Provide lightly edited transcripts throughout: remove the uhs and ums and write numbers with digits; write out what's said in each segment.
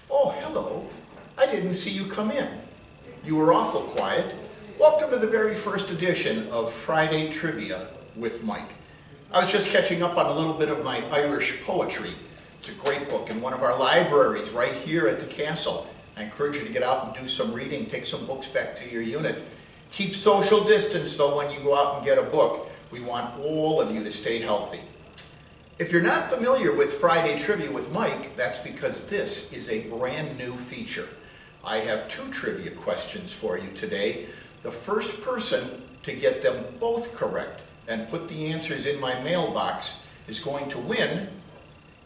Oh, hello. I didn't see you come in. You were awful quiet. Welcome to the very first edition of Friday Trivia with Mike. I was just catching up on a little bit of my Irish poetry. It's a great book in one of our libraries right here at the castle. I encourage you to get out and do some reading, take some books back to your unit. Keep social distance though when you go out and get a book. We want all of you to stay healthy. If you're not familiar with Friday Trivia with Mike, that's because this is a brand new feature. I have 2 trivia questions for you today. The first person to get them both correct and put the answers in my mailbox is going to win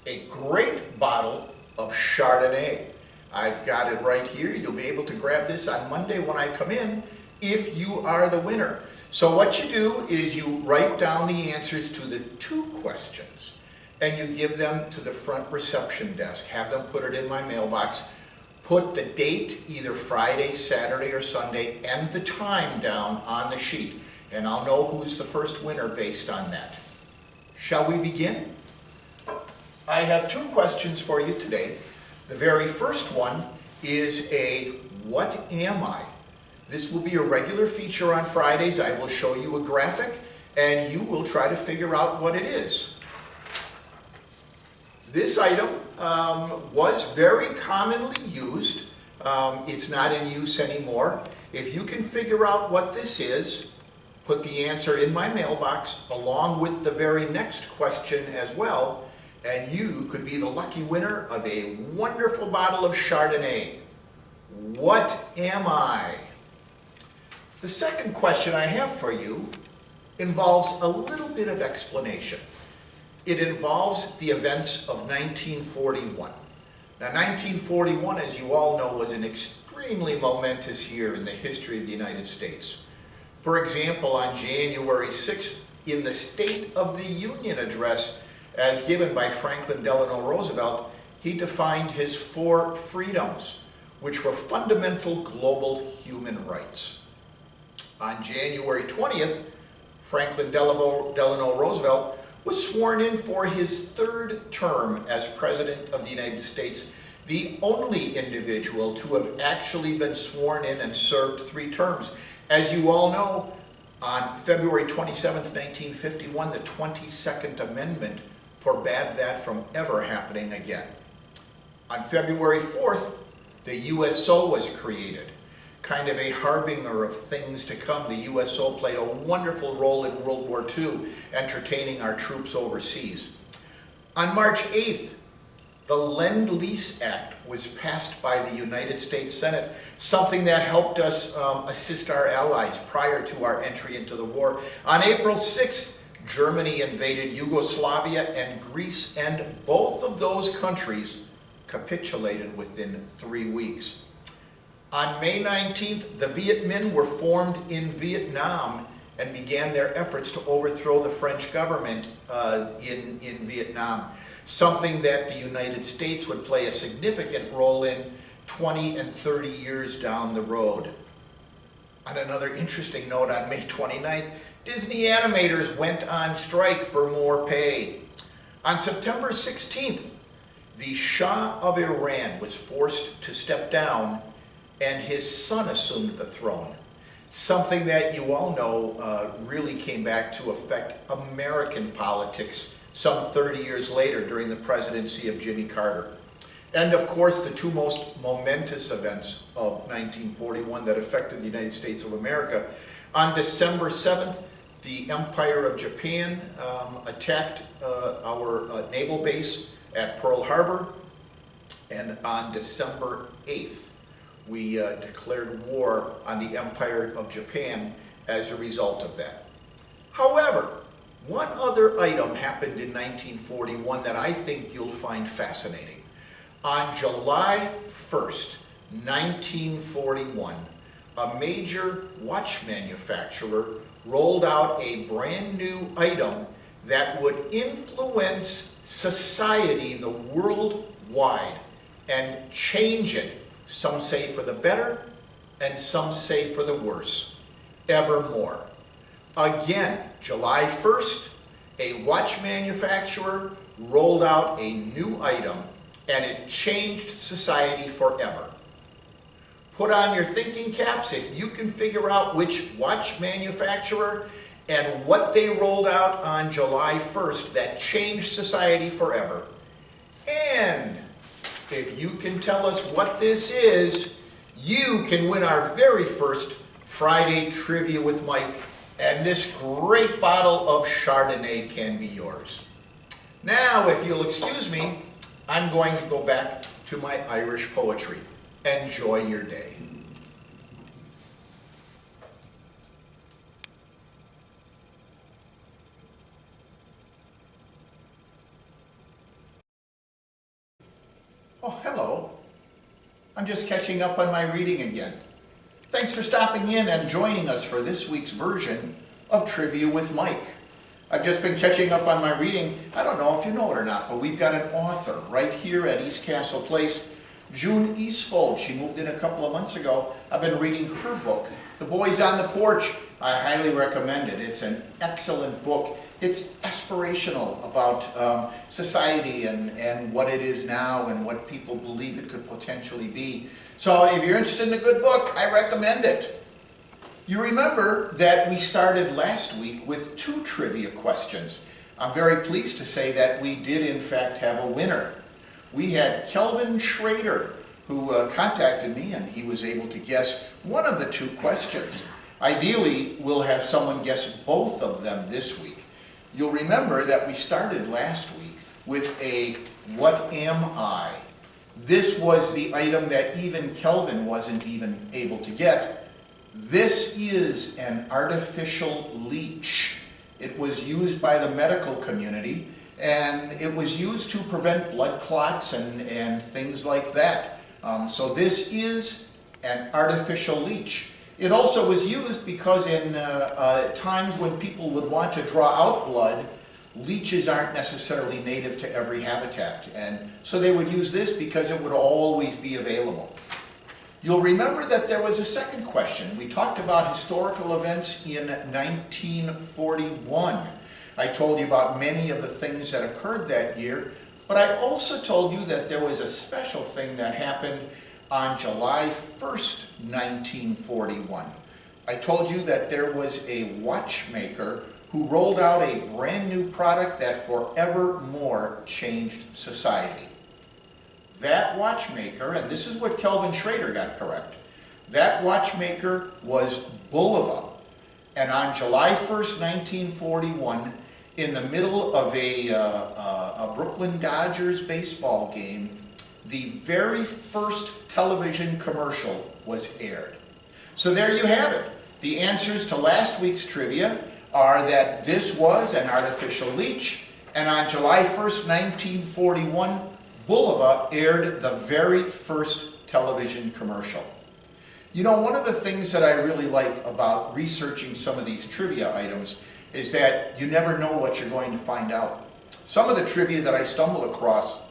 a great bottle of Chardonnay. I've got it right here. You'll be able to grab this on Monday when I come in if you are the winner. So what you do is you write down the answers to the 2 questions and you give them to the front reception desk. Have them put it in my mailbox. Put the date, either Friday, Saturday, or Sunday, and the time down on the sheet. And I'll know who's the first winner based on that. Shall we begin? I have 2 questions for you today. The very first one is a what am I? This will be a regular feature on Fridays. I will show you a graphic and you will try to figure out what it is. This item was very commonly used. It's not in use anymore. If you can figure out what this is, put the answer in my mailbox along with the very next question as well, and you could be the lucky winner of a wonderful bottle of Chardonnay. What am I? The second question I have for you involves a little bit of explanation. It involves the events of 1941. Now 1941, as you all know, was an extremely momentous year in the history of the United States. For example, on January 6th, in the State of the Union address, as given by Franklin Delano Roosevelt, he defined his 4 freedoms, which were fundamental global human rights. On January 20th, Franklin Delano Roosevelt was sworn in for his 3rd term as President of the United States, the only individual to have actually been sworn in and served 3 terms. As you all know, on February 27th, 1951, the 22nd Amendment forbade that from ever happening again. On February 4th, the USO was created, kind of a harbinger of things to come. The USO played a wonderful role in World War II, entertaining our troops overseas. On March 8th, the Lend-Lease Act was passed by the United States Senate, something that helped us assist our allies prior to our entry into the war. On April 6th, Germany invaded Yugoslavia and Greece, and both of those countries capitulated within 3 weeks. On May 19th, the Viet Minh were formed in Vietnam and began their efforts to overthrow the French government in Vietnam, something that the United States would play a significant role in 20 and 30 years down the road. On another interesting note, on May 29th, Disney animators went on strike for more pay. On September 16th, the Shah of Iran was forced to step down and his son assumed the throne. Something that you all know really came back to affect American politics some 30 years later during the presidency of Jimmy Carter. And of course, the two most momentous events of 1941 that affected the United States of America. On December 7th, the Empire of Japan attacked our naval base at Pearl Harbor. And on December 8th, we declared war on the Empire of Japan as a result of that. However, one other item happened in 1941 that I think you'll find fascinating. On July 1st, 1941, a major watch manufacturer rolled out a brand new item that would influence society, the worldwide, and change it, some say for the better, and some say for the worse, evermore. Again, July 1st, a watch manufacturer rolled out a new item, and it changed society forever. Put on your thinking caps if you can figure out which watch manufacturer and what they rolled out on July 1st that changed society forever. And if you can tell us what this is, you can win our very first Friday Trivia with Mike, and this great bottle of Chardonnay can be yours. Now, if you'll excuse me, I'm going to go back to my Irish poetry. Enjoy your day. Oh, hello. I'm just catching up on my reading again. Thanks for stopping in and joining us for this week's version of Trivia with Mike. I've just been catching up on my reading. I don't know if you know it or not, but we've got an author right here at East Castle Place, June Eastfold. She moved in a couple of months ago. I've been reading her book, The Boys on the Porch. I highly recommend it. It's an excellent book. It's aspirational about society and what it is now and what people believe it could potentially be. So if you're interested in a good book, I recommend it. You remember that we started last week with 2 trivia questions. I'm very pleased to say that we did in fact have a winner. We had Kelvin Schrader who contacted me, and he was able to guess one of the 2 questions. Ideally, we'll have someone guess both of them this week. You'll remember that we started last week with a what am I? This was the item that even Kelvin wasn't even able to get. This is an artificial leech. It was used by the medical community, and it was used to prevent blood clots and things like that. So this is an artificial leech. It also was used because in times when people would want to draw out blood, leeches aren't necessarily native to every habitat, and so they would use this because it would always be available. You'll remember that there was a second question. We talked about historical events in 1941. I told you about many of the things that occurred that year, but I also told you that there was a special thing that happened on July 1st, 1941. I told you that there was a watchmaker who rolled out a brand new product that forevermore changed society. That watchmaker, and this is what Kelvin Schrader got correct, that watchmaker was Bulova. And on July 1st, 1941, in the middle of a Brooklyn Dodgers baseball game, the very first television commercial was aired. So there you have it. The answers to last week's trivia are that this was an artificial leech, and on July 1st, 1941, Bulova aired the very first television commercial. You know, one of the things that I really like about researching some of these trivia items is that you never know what you're going to find out. Some of the trivia that I stumble across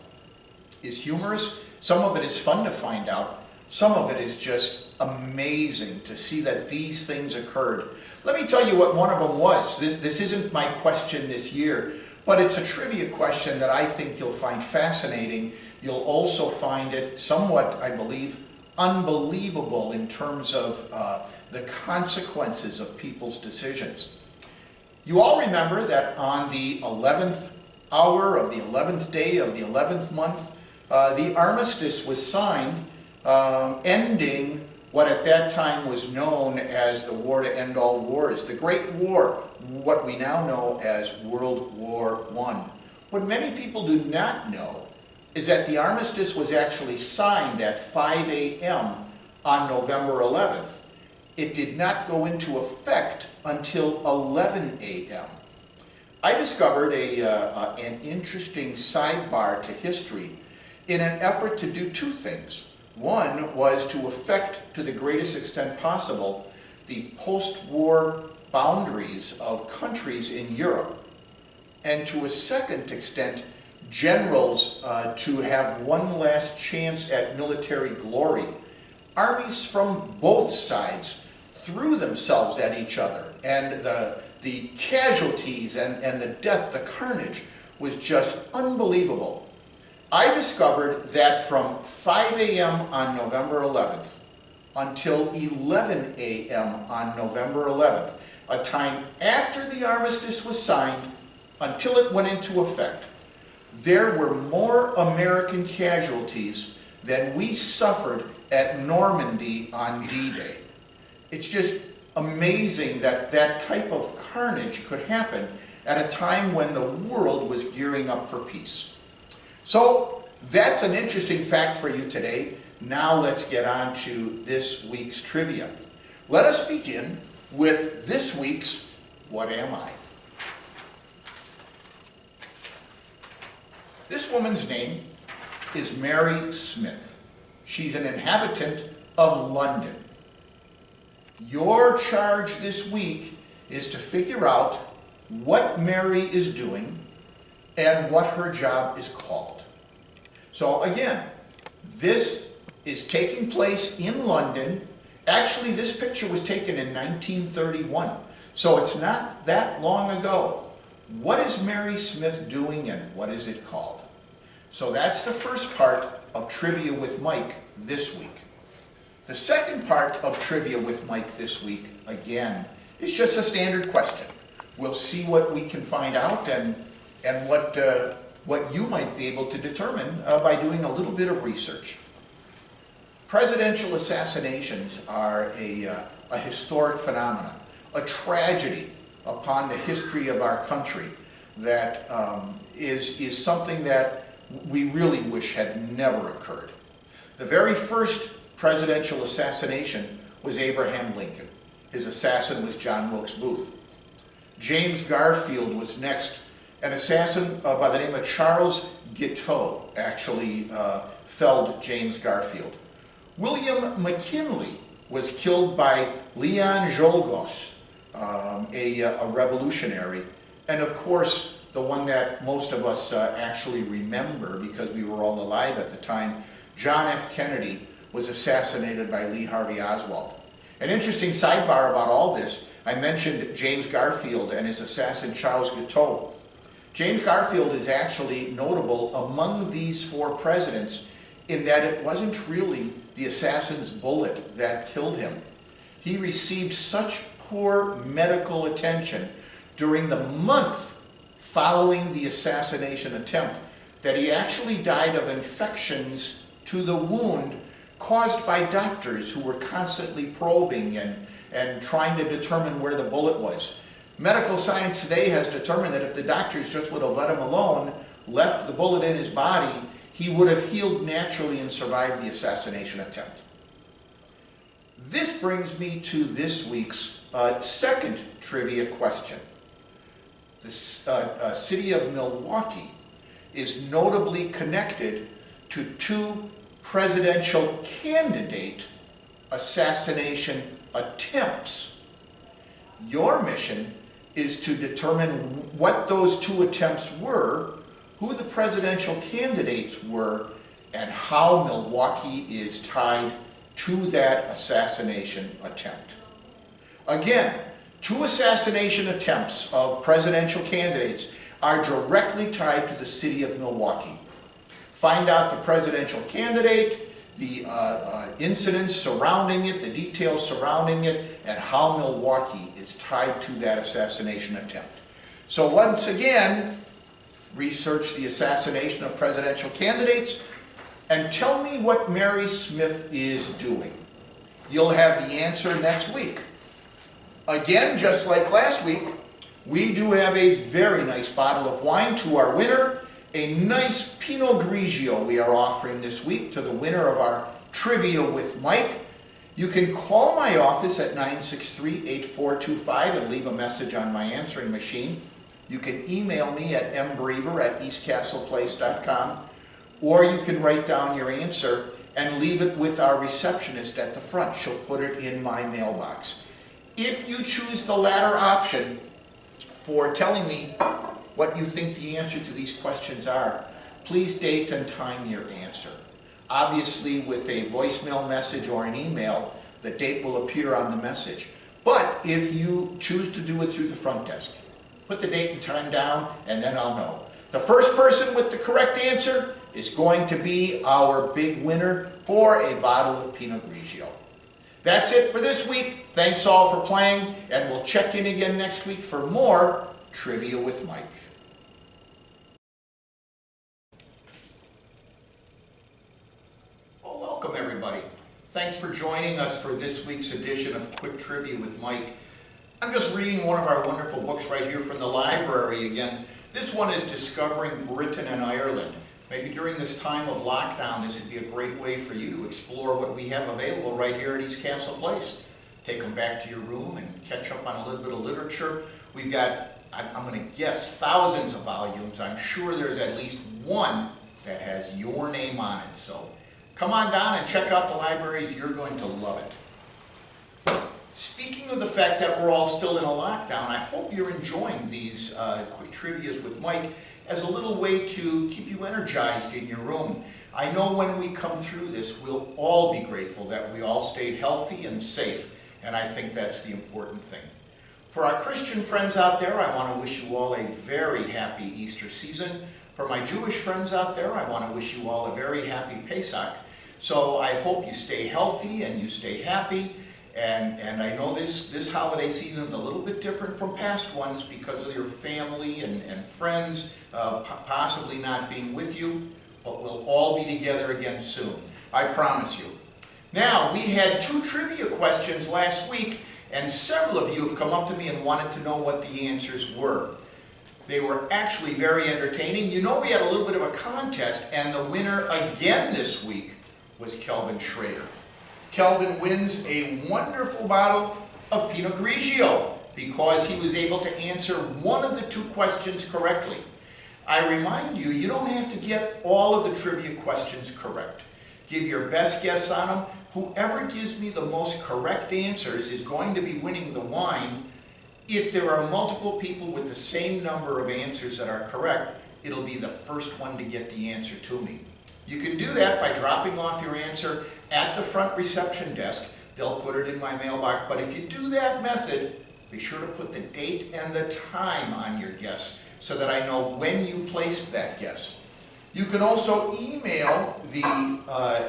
is humorous, some of it is fun to find out, Some of it is just amazing to see that these things occurred. Let me tell you what one of them was. This isn't my question this year, but it's a trivia question that I think you'll find fascinating. You'll also find it somewhat, I believe, unbelievable in terms of the consequences of people's decisions. You all remember that on the 11th hour of the 11th day of the 11th month, the armistice was signed, ending what at that time was known as the War to End All Wars, the Great War, what we now know as World War I. What many people do not know is that the armistice was actually signed at 5 a.m. on November 11th. It did not go into effect until 11 a.m. I discovered an interesting sidebar to history in an effort to do two things. One was to affect, to the greatest extent possible, the post-war boundaries of countries in Europe, and to a second extent, generals to have one last chance at military glory. Armies from both sides threw themselves at each other, and the casualties and the death, the carnage, was just unbelievable. I discovered that from 5 a.m. on November 11th until 11 a.m. on November 11th, a time after the armistice was signed until it went into effect, there were more American casualties than we suffered at Normandy on D-Day. It's just amazing that that type of carnage could happen at a time when the world was gearing up for peace. So that's an interesting fact for you today. Now let's get on to this week's trivia. Let us begin with this week's What Am I? This woman's name is Mary Smith. She's an inhabitant of London. Your charge this week is to figure out what Mary is doing and what her job is called. So again, this is taking place in London. Actually, this picture was taken in 1931, so it's not that long ago. What is Mary Smith doing and what is it called? So that's the first part of Trivia with Mike this week. The second part of Trivia with Mike this week, again, is just a standard question. We'll see what we can find out and what you might be able to determine by doing a little bit of research. Presidential assassinations are a historic phenomenon, a tragedy upon the history of our country that is something that we really wish had never occurred. The very first presidential assassination was Abraham Lincoln. His assassin was John Wilkes Booth. James Garfield was next. An assassin by the name of Charles Guiteau actually felled James Garfield. William McKinley was killed by Leon Czolgosz, a revolutionary, and of course the one that most of us actually remember because we were all alive at the time, John F. Kennedy was assassinated by Lee Harvey Oswald. An interesting sidebar about all this, I mentioned James Garfield and his assassin Charles Guiteau. James Garfield is actually notable among these four presidents in that it wasn't really the assassin's bullet that killed him. He received such poor medical attention during the month following the assassination attempt that he actually died of infections to the wound caused by doctors who were constantly probing and trying to determine where the bullet was. Medical science today has determined that if the doctors just would have let him alone, left the bullet in his body, he would have healed naturally and survived the assassination attempt. This brings me to this week's second trivia question. The city of Milwaukee is notably connected to two presidential candidate assassination attempts. Your mission is to determine what those two attempts were, who the presidential candidates were, and how Milwaukee is tied to that assassination attempt. Again, 2 assassination attempts of presidential candidates are directly tied to the city of Milwaukee. Find out the presidential candidate, the incidents surrounding it, the details surrounding it, and how Milwaukee is tied to that assassination attempt. So once again, research the assassination of presidential candidates and tell me what Mary Smith is doing. You'll have the answer next week. Again, just like last week, we do have a very nice bottle of wine to our winner. A nice Pinot Grigio we are offering this week to the winner of our Trivia with Mike. You can call my office at 963-8425 and leave a message on my answering machine. You can email me at mbraver@eastcastleplace.com, or you can write down your answer and leave it with our receptionist at the front. She'll put it in my mailbox. If you choose the latter option for telling me what you think the answer to these questions are, please date and time your answer. Obviously, with a voicemail message or an email, the date will appear on the message. But if you choose to do it through the front desk, put the date and time down, and then I'll know. The first person with the correct answer is going to be our big winner for a bottle of Pinot Grigio. That's it for this week. Thanks all for playing, and we'll check in again next week for more Trivia with Mike. Well, welcome everybody. Thanks for joining us for this week's edition of Quick Trivia with Mike. I'm just reading one of our wonderful books right here from the library again. This one is Discovering Britain and Ireland. Maybe during this time of lockdown, this would be a great way for you to explore what we have available right here at East Castle Place. Take them back to your room and catch up on a little bit of literature. We've got, I'm going to guess, thousands of volumes. I'm sure there's at least one that has your name on it. So come on down and check out the libraries. You're going to love it. Speaking of the fact that we're all still in a lockdown, I hope you're enjoying these quick trivias with Mike as a little way to keep you energized in your room. I know when we come through this, we'll all be grateful that we all stayed healthy and safe, and I think that's the important thing. For our Christian friends out there, I want to wish you all a very happy Easter season. For my Jewish friends out there, I want to wish you all a very happy Pesach. So I hope you stay healthy and you stay happy. And I know this holiday season is a little bit different from past ones because of your family and friends possibly not being with you, but we'll all be together again soon. I promise you. Now, we had 2 trivia questions last week, and several of you have come up to me and wanted to know what the answers were. They were actually very entertaining. You know, we had a little bit of a contest, and the winner again this week was Kelvin Schrader. Kelvin wins a wonderful bottle of Pinot Grigio because he was able to answer one of the 2 questions correctly. I remind you, you don't have to get all of the trivia questions correct. Give your best guess on them. Whoever gives me the most correct answers is going to be winning the wine. If there are multiple people with the same number of answers that are correct, it'll be the first one to get the answer to me. You can do that by dropping off your answer at the front reception desk. They'll put it in my mailbox. But if you do that method, be sure to put the date and the time on your guess so that I know when you placed that guess. You can also email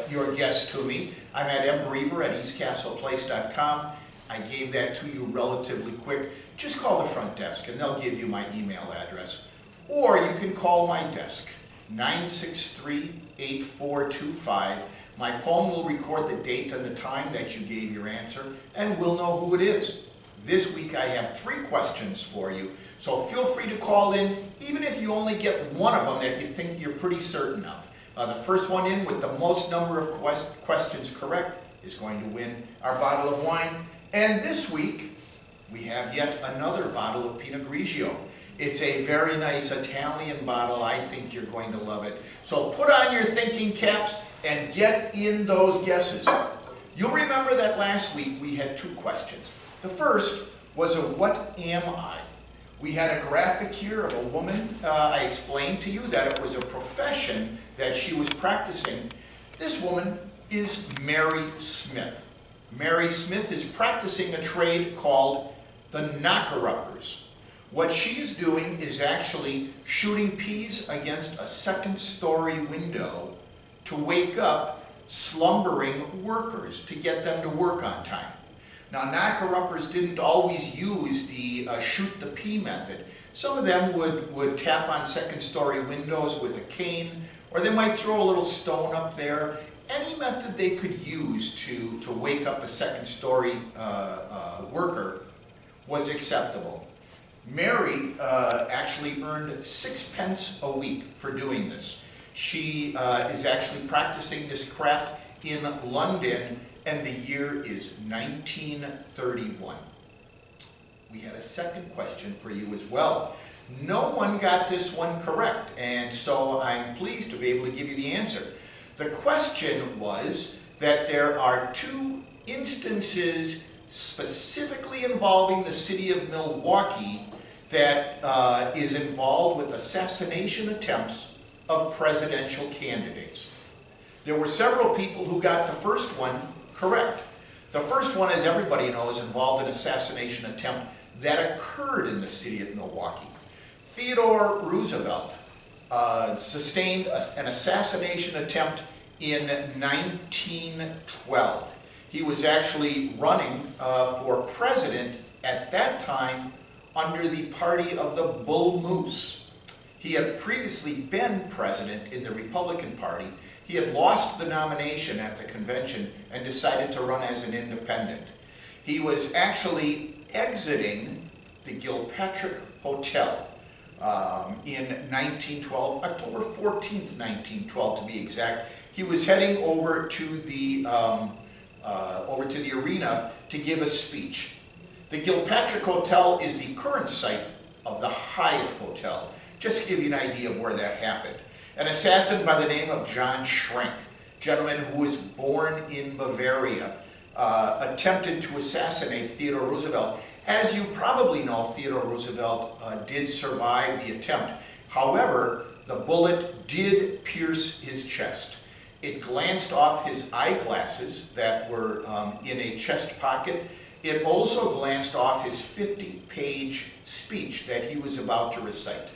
your guess to me. I'm at mbraver@eastcastleplace.com. I gave that to you relatively quick. Just call the front desk and they'll give you my email address. Or you can call my desk, 963-8425. My phone will record the date and the time that you gave your answer, and we'll know who it is. This week I have 3 questions for you, so feel free to call in, even if you only get one of them that you think you're pretty certain of. The first one in with the most number of questions correct is going to win our bottle of wine. And this week, we have yet another bottle of Pinot Grigio. It's a very nice Italian bottle. I think you're going to love it. So put on your thinking caps and get in those guesses. You'll remember that last week we had 2 questions. The first was a what am I? We had a graphic here of a woman. I explained to you that it was a profession that she was practicing. This woman is Mary Smith. Mary Smith is practicing a trade called the knocker-uppers. What she is doing is actually shooting peas against a second-story window to wake up slumbering workers to get them to work on time. Now, knocker-uppers didn't always use the shoot the pea method. Some of them would tap on second-story windows with a cane, or they might throw a little stone up there. Any method they could use to wake up a second-story worker was acceptable. Mary actually earned 6 pence a week for doing this. She is actually practicing this craft in London, and the year is 1931. We had a second question for you as well. No one got this one correct, and so I'm pleased to be able to give you the answer. The question was that there are 2 instances specifically involving the city of Milwaukee that is involved with assassination attempts of presidential candidates. There were several people who got the first one correct. The first one, as everybody knows, involved an assassination attempt that occurred in the city of Milwaukee. Theodore Roosevelt sustained an assassination attempt in 1912. He was actually running for president at that time under the party of the Bull Moose. He had previously been president in the Republican Party. He had lost the nomination at the convention and decided to run as an independent. He was actually exiting the Gilpatrick Hotel in 1912, October 14th, 1912 to be exact. He was heading over to the arena to give a speech. The Gilpatrick Hotel is the current site of the Hyatt Hotel. Just to give you an idea of where that happened. An assassin by the name of John Schrenk, gentleman who was born in Bavaria, attempted to assassinate Theodore Roosevelt. As you probably know, Theodore Roosevelt did survive the attempt. However, the bullet did pierce his chest. It glanced off his eyeglasses that were in a chest pocket. It also glanced off his 50-page speech that he was about to recite.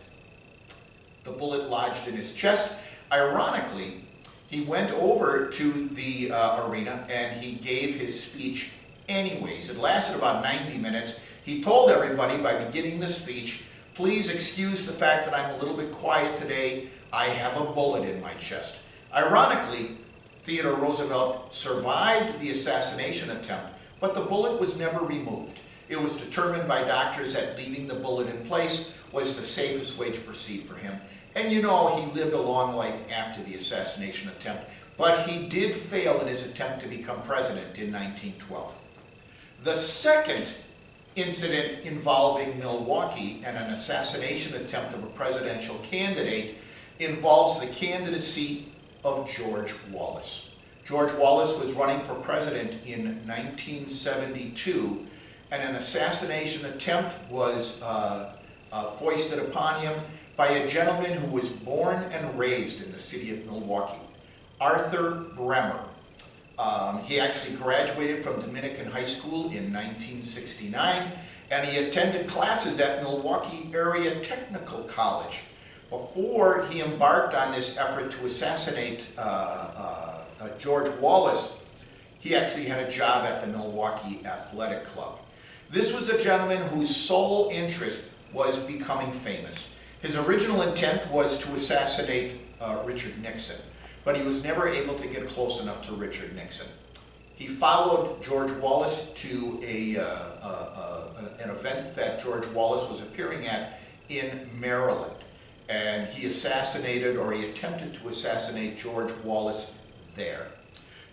The bullet lodged in his chest. Ironically, he went over to the arena and he gave his speech anyways. It lasted about 90 minutes. He told everybody by beginning the speech, "Please excuse the fact that I'm a little bit quiet today. I have a bullet in my chest." Ironically, Theodore Roosevelt survived the assassination attempt, but the bullet was never removed. It was determined by doctors that leaving the bullet in place was the safest way to proceed for him. And you know, he lived a long life after the assassination attempt, but he did fail in his attempt to become president in 1912. The second incident involving Milwaukee and an assassination attempt of a presidential candidate involves the candidacy of George Wallace. George Wallace was running for president in 1972, and an assassination attempt was foisted upon him by a gentleman who was born and raised in the city of Milwaukee, Arthur Bremer. He actually graduated from Dominican High School in 1969, and he attended classes at Milwaukee Area Technical College. Before he embarked on this effort to assassinate George Wallace, he actually had a job at the Milwaukee Athletic Club. This was a gentleman whose sole interest was becoming famous. His original intent was to assassinate Richard Nixon, but he was never able to get close enough to Richard Nixon. He followed George Wallace to an event that George Wallace was appearing at in Maryland, and he assassinated, or he attempted to assassinate, George Wallace there.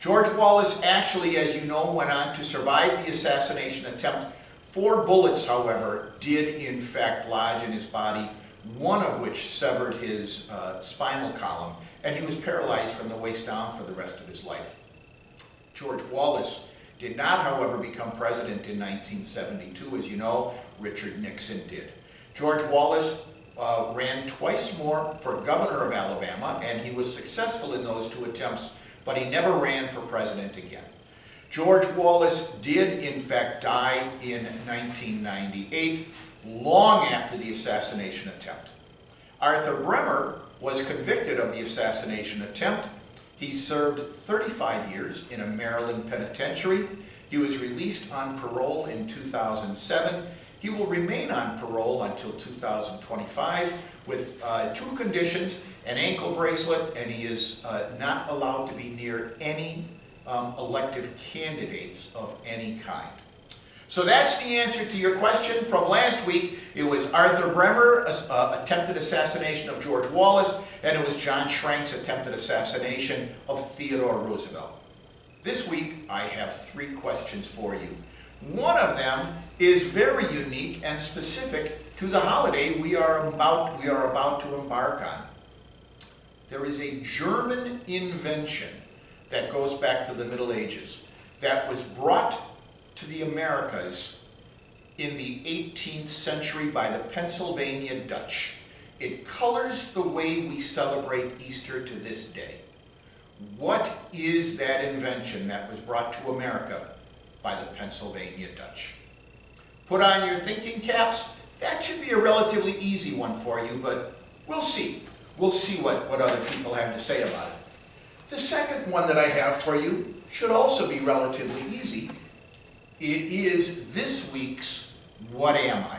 George Wallace actually, as you know, went on to survive the assassination attempt. 4 bullets, however, did in fact lodge in his body, one of which severed his spinal column, and he was paralyzed from the waist down for the rest of his life. George Wallace did not, however, become president in 1972. As you know, Richard Nixon did. George Wallace ran twice more for governor of Alabama, and he was successful in those 2 attempts but he never ran for president again. George Wallace did, in fact, die in 1998, long after the assassination attempt. Arthur Bremer was convicted of the assassination attempt. He served 35 years in a Maryland penitentiary. He was released on parole in 2007. He will remain on parole until 2025 with two conditions: an ankle bracelet, and he is not allowed to be near any elective candidates of any kind. So that's the answer to your question from last week. It was Arthur Bremer, attempted assassination of George Wallace, and it was John Schrank's attempted assassination of Theodore Roosevelt. This week, I have 3 questions for you. One of them is very unique and specific to the holiday we are about to embark on. There is a German invention that goes back to the Middle Ages that was brought to the Americas in the 18th century by the Pennsylvania Dutch. It colors the way we celebrate Easter to this day. What is that invention that was brought to America by the Pennsylvania Dutch? Put on your thinking caps. That should be a relatively easy one for you, but we'll see. We'll see what other people have to say about it. The second one that I have for you should also be relatively easy. It is this week's What Am I?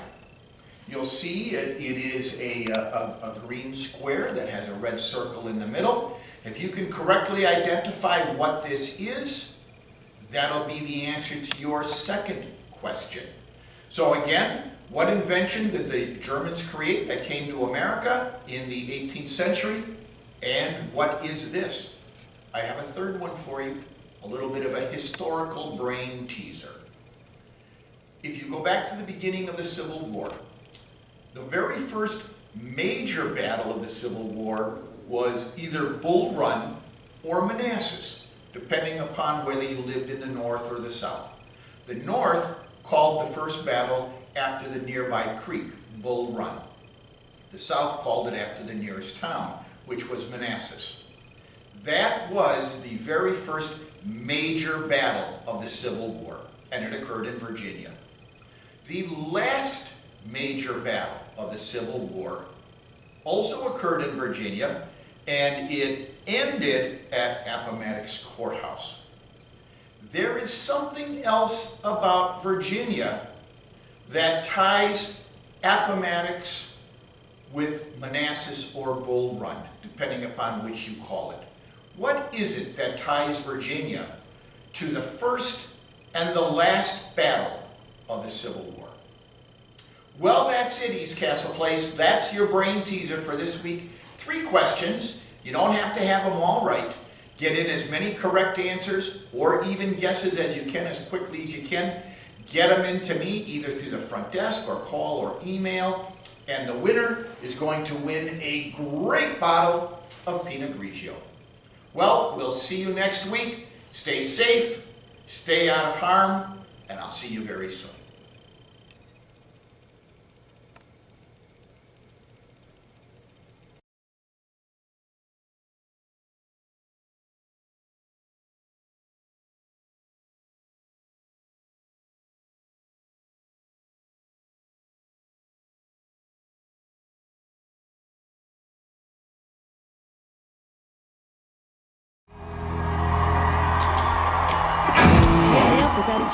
You'll see it is a green square that has a red circle in the middle. If you can correctly identify what this is, that'll be the answer to your second question. So again, what invention did the Germans create that came to America in the 18th century? And what is this? I have a third one for you, a little bit of a historical brain teaser. If you go back to the beginning of the Civil War, the very first major battle of the Civil War was either Bull Run or Manassas, depending upon whether you lived in the North or the South. The North called the first battle after the nearby creek, Bull Run. The South called it after the nearest town, which was Manassas. That was the very first major battle of the Civil War, and it occurred in Virginia. The last major battle of the Civil War also occurred in Virginia, and it ended at Appomattox Courthouse. There is something else about Virginia that ties Appomattox with Manassas or Bull Run, depending upon which you call it. What is it that ties Virginia to the first and the last battle of the Civil War? Well, that's it, East Castle Place. That's your brain teaser for this week. 3 questions. You don't have to have them all right. Get in as many correct answers or even guesses as you can, as quickly as you can. Get them into me either through the front desk or call or email. And the winner is going to win a great bottle of Pinot Grigio. Well, we'll see you next week. Stay safe, stay out of harm, and I'll see you very soon.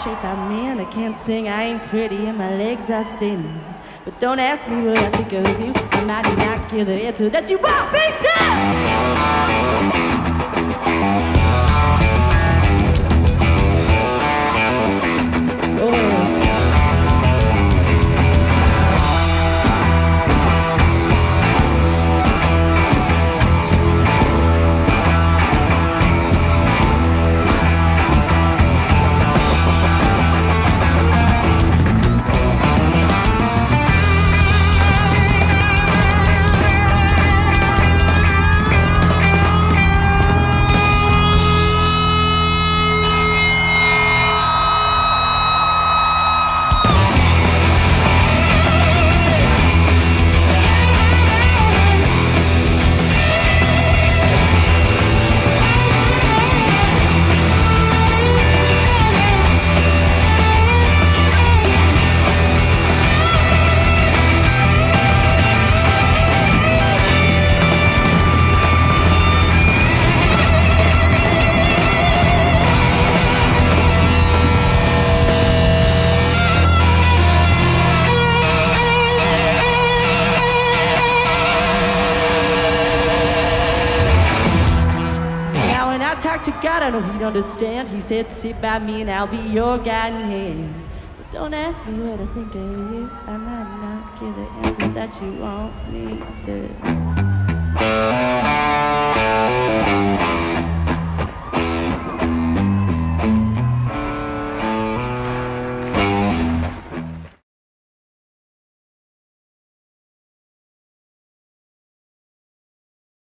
Shape I'm in, I can't sing, I ain't pretty, and my legs are thin. But don't ask me what I think of you, I might not give the answer that you want me to. Oh. I don't know he'd understand. He said, sit by me and I'll be your guiding hand. But don't ask me what I think of you. I might not give the answer that you want me to.